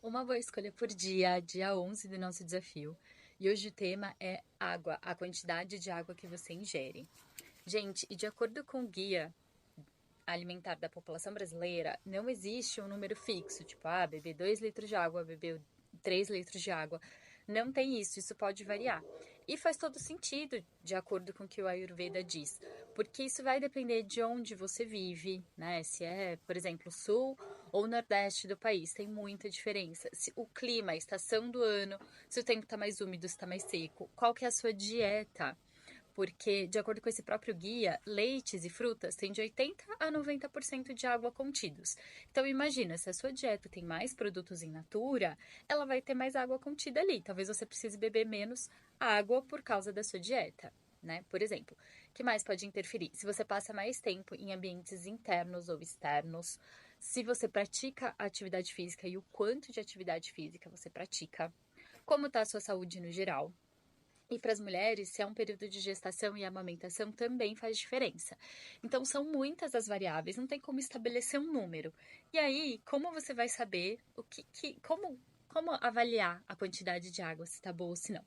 Uma boa escolha por dia, dia 11 do nosso desafio. E hoje o tema é água, a quantidade de água que você ingere. Gente, e de acordo com o Guia Alimentar da População Brasileira, não existe um número fixo, tipo, beber 2 litros de água, beber 3 litros de água. Não tem isso pode variar. E faz todo sentido, de acordo com o que o Ayurveda diz, porque isso vai depender de onde você vive, né? Se é, por exemplo, sul ou nordeste do país, tem muita diferença. Se o clima, a estação do ano, se o tempo está mais úmido, se está mais seco, qual que é a sua dieta? Porque, de acordo com esse próprio guia, leites e frutas têm de 80 a 90% de água contidos. Então, imagina, se a sua dieta tem mais produtos in natura, ela vai ter mais água contida ali. Talvez você precise beber menos água por causa da sua dieta, né? Por exemplo, o que mais pode interferir? Se você passa mais tempo em ambientes internos ou externos, se você pratica atividade física e o quanto de atividade física você pratica, como está a sua saúde no geral. E para as mulheres, se é um período de gestação e amamentação, também faz diferença. Então, são muitas as variáveis, não tem como estabelecer um número. E aí, como você vai saber como avaliar a quantidade de água, se está boa ou se não?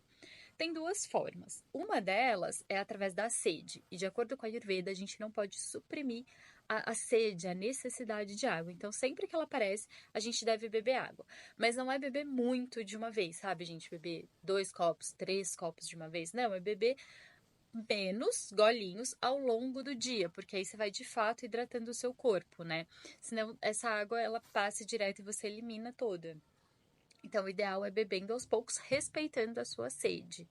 Tem duas formas. Uma delas é através da sede. E de acordo com a Ayurveda, a gente não pode suprimir a sede, a necessidade de água. Então, sempre que ela aparece, a gente deve beber água. Mas não é beber muito de uma vez, sabe, gente? Beber 2 copos, 3 copos de uma vez. Não, é beber menos golinhos ao longo do dia, porque aí você vai de fato hidratando o seu corpo, né? Senão essa água ela passa direto e você elimina toda. Então, o ideal é bebendo aos poucos, respeitando a sua sede,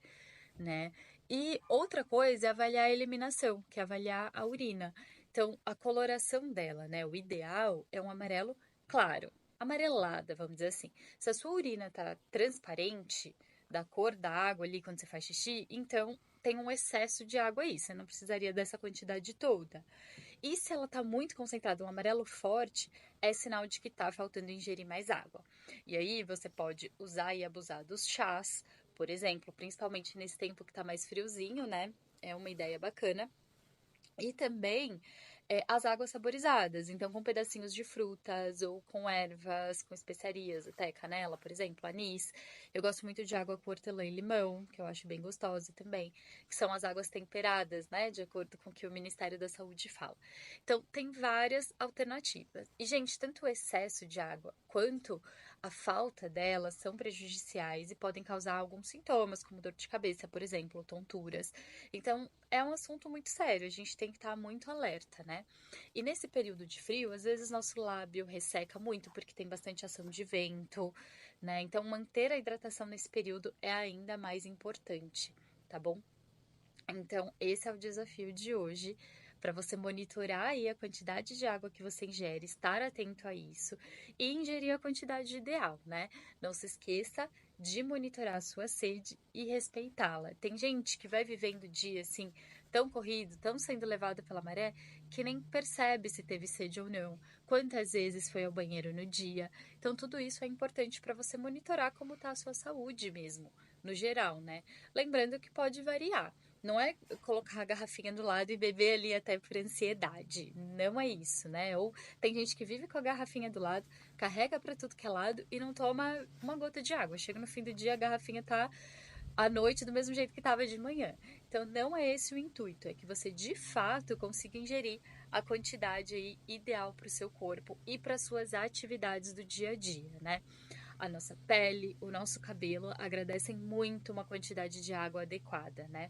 né? E outra coisa é avaliar a eliminação, que é avaliar a urina. Então, a coloração dela, né? O ideal é um amarelo claro, amarelada, vamos dizer assim. Se a sua urina tá transparente, da cor da água ali quando você faz xixi, então tem um excesso de água aí, você não precisaria dessa quantidade toda. E se ela tá muito concentrada, um amarelo forte, é sinal de que tá faltando ingerir mais água. E aí você pode usar e abusar dos chás, por exemplo, principalmente nesse tempo que tá mais friozinho, né? É uma ideia bacana. E também as águas saborizadas, então com pedacinhos de frutas ou com ervas, com especiarias, até canela, por exemplo, anis. Eu gosto muito de água com hortelã e limão, que eu acho bem gostosa também, que são as águas temperadas, né, de acordo com o que o Ministério da Saúde fala. Então, tem várias alternativas. E, gente, tanto o excesso de água quanto a falta dela são prejudiciais e podem causar alguns sintomas, como dor de cabeça, por exemplo, ou tonturas. Então, é um assunto muito sério, a gente tem que estar muito alerta, né? E nesse período de frio, às vezes nosso lábio resseca muito porque tem bastante ação de vento, né? Então manter a hidratação nesse período é ainda mais importante, tá bom? Então, esse é o desafio de hoje, para você monitorar aí a quantidade de água que você ingere, estar atento a isso e ingerir a quantidade ideal, né? Não se esqueça de monitorar a sua sede e respeitá-la. Tem gente que vai vivendo o dia assim, tão corrido, tão sendo levado pela maré, que nem percebe se teve sede ou não, quantas vezes foi ao banheiro no dia. Então, tudo isso é importante para você monitorar como está a sua saúde mesmo, no geral, né? Lembrando que pode variar. Não é colocar a garrafinha do lado e beber ali até por ansiedade. Não é isso, né? Ou tem gente que vive com a garrafinha do lado, carrega para tudo que é lado e não toma uma gota de água. Chega no fim do dia, a garrafinha tá à noite do mesmo jeito que estava de manhã. Então não é esse o intuito, é que você de fato consiga ingerir a quantidade aí ideal para o seu corpo e para suas atividades do dia a dia, né? A nossa pele, o nosso cabelo agradecem muito uma quantidade de água adequada, né?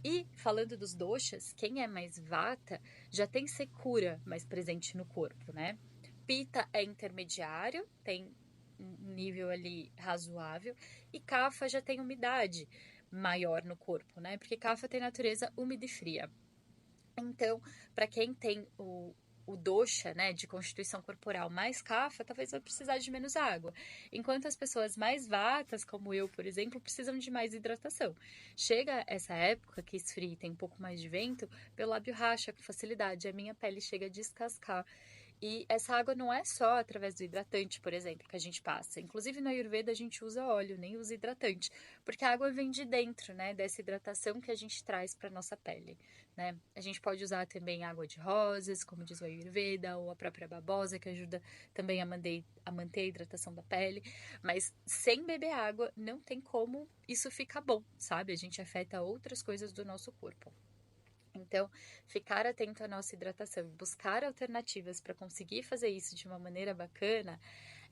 E falando dos doshas, quem é mais vata já tem secura mais presente no corpo, né? Pita é intermediário, tem um nível ali razoável, e Kapha já tem umidade maior no corpo, né? Porque Kapha tem natureza úmida e fria. Então, para quem tem o dosha, né, de constituição corporal mais kapha, talvez vai precisar de menos água. Enquanto as pessoas mais vatas, como eu, por exemplo, precisam de mais hidratação. Chega essa época que esfria e tem um pouco mais de vento, meu lábio racha com facilidade, a minha pele chega a descascar. E essa água não é só através do hidratante, por exemplo, que a gente passa. Inclusive no Ayurveda a gente usa óleo, nem usa hidratante, porque a água vem de dentro, né, dessa hidratação que a gente traz para nossa pele, né? A gente pode usar também água de rosas, como diz o Ayurveda, ou a própria babosa, que ajuda também a manter a hidratação da pele. Mas sem beber água não tem como isso ficar bom, sabe? A gente afeta outras coisas do nosso corpo. Então, ficar atento à nossa hidratação e buscar alternativas para conseguir fazer isso de uma maneira bacana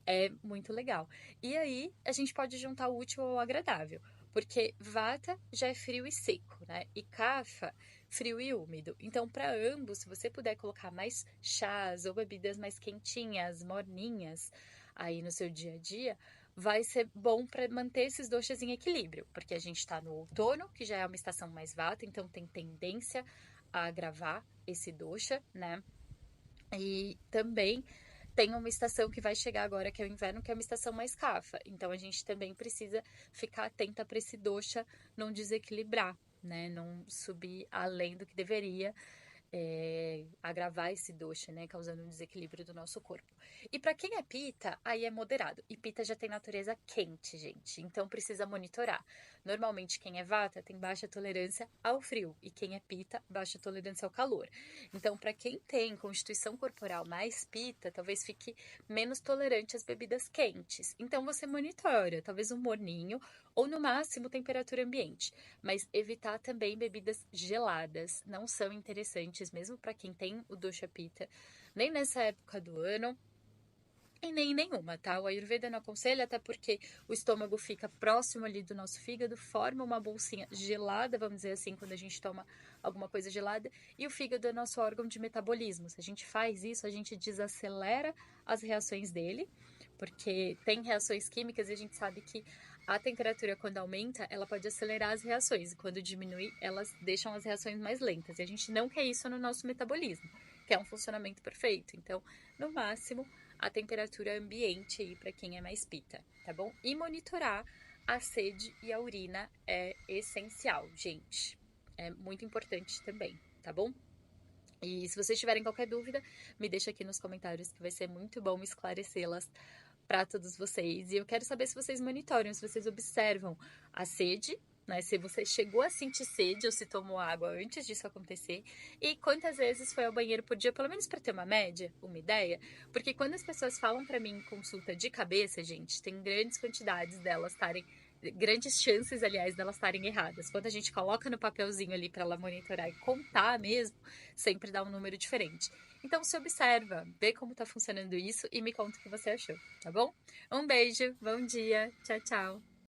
é muito legal. E aí, a gente pode juntar o útil ao agradável, porque vata já é frio e seco, né? E kapha, frio e úmido. Então, para ambos, se você puder colocar mais chás ou bebidas mais quentinhas, morninhas aí no seu dia a dia, vai ser bom para manter esses doshas em equilíbrio, porque a gente está no outono, que já é uma estação mais vata, então tem tendência a agravar esse dosha, né? E também tem uma estação que vai chegar agora, que é o inverno, que é uma estação mais kapha. Então a gente também precisa ficar atenta para esse dosha não desequilibrar, né? Não subir além do que deveria, agravar esse dosha, né, causando um desequilíbrio do nosso corpo. E para quem é pita, aí é moderado. E pita já tem natureza quente, gente, então precisa monitorar. Normalmente quem é vata tem baixa tolerância ao frio e quem é pita, baixa tolerância ao calor. Então, para quem tem constituição corporal mais pita, talvez fique menos tolerante às bebidas quentes. Então você monitora, talvez um morninho ou no máximo temperatura ambiente, mas evitar também bebidas geladas, não são interessantes mesmo para quem tem o dosha pitta, nem nessa época do ano e nem nenhuma, tá? O Ayurveda não aconselha, até porque o estômago fica próximo ali do nosso fígado, forma uma bolsinha gelada, vamos dizer assim, quando a gente toma alguma coisa gelada, e o fígado é nosso órgão de metabolismo. Se a gente faz isso, a gente desacelera as reações dele, porque tem reações químicas e a gente sabe que a temperatura, quando aumenta, ela pode acelerar as reações, e quando diminui, elas deixam as reações mais lentas, e a gente não quer isso no nosso metabolismo, que é um funcionamento perfeito. Então, no máximo, a temperatura ambiente aí para quem é mais pita, tá bom? E monitorar a sede e a urina é essencial, gente. É muito importante também, tá bom? E se vocês tiverem qualquer dúvida, me deixa aqui nos comentários que vai ser muito bom esclarecê-las para todos vocês. E eu quero saber se vocês monitoram, se vocês observam a sede, né? Se você chegou a sentir sede ou se tomou água antes disso acontecer e quantas vezes foi ao banheiro por dia, pelo menos para ter uma média, uma ideia, porque quando as pessoas falam para mim em consulta de cabeça, gente, tem grandes quantidades delas estarem grandes chances, aliás, delas estarem erradas. Quando a gente coloca no papelzinho ali para ela monitorar e contar mesmo, sempre dá um número diferente. Então se observa, vê como tá funcionando isso e me conta o que você achou, tá bom? Um beijo, bom dia, tchau, tchau.